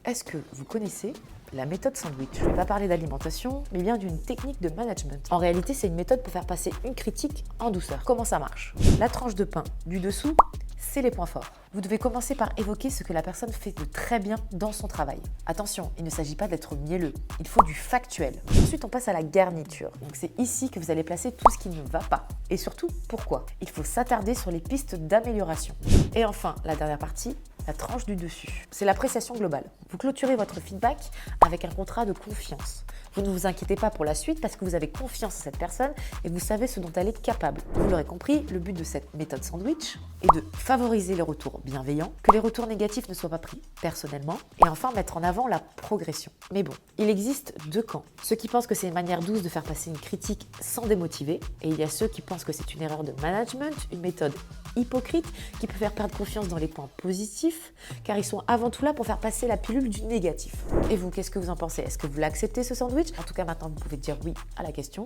Est-ce que vous connaissez la méthode sandwich? Je ne vais pas parler d'alimentation, mais bien d'une technique de management. En réalité, c'est une méthode pour faire passer une critique en douceur. Comment ça marche? La tranche de pain du dessous, c'est les points forts. Vous devez commencer par évoquer ce que la personne fait de très bien dans son travail. Attention, il ne s'agit pas d'être mielleux, il faut du factuel. Ensuite, on passe à la garniture. Donc c'est ici que vous allez placer tout ce qui ne va pas. Et surtout, pourquoi? Il faut s'attarder sur les pistes d'amélioration. Et enfin, la dernière partie, la tranche du dessus. C'est l'appréciation globale. Vous clôturez votre feedback avec un contrat de confiance. Vous ne vous inquiétez pas pour la suite parce que vous avez confiance en cette personne et vous savez ce dont elle est capable. Vous l'aurez compris, le but de cette méthode sandwich est de favoriser les retours bienveillants, que les retours négatifs ne soient pas pris personnellement et enfin mettre en avant la progression. Mais bon, il existe deux camps. Ceux qui pensent que c'est une manière douce de faire passer une critique sans démotiver et il y a ceux qui pensent que c'est une erreur de management, une méthode hypocrite qui peut faire perdre confiance dans les points positifs car ils sont avant tout là pour faire passer la pilule du négatif. Et vous, qu'est-ce que vous en pensez? Est-ce que vous l'acceptez ce sandwich? En tout cas, maintenant, vous pouvez dire oui à la question.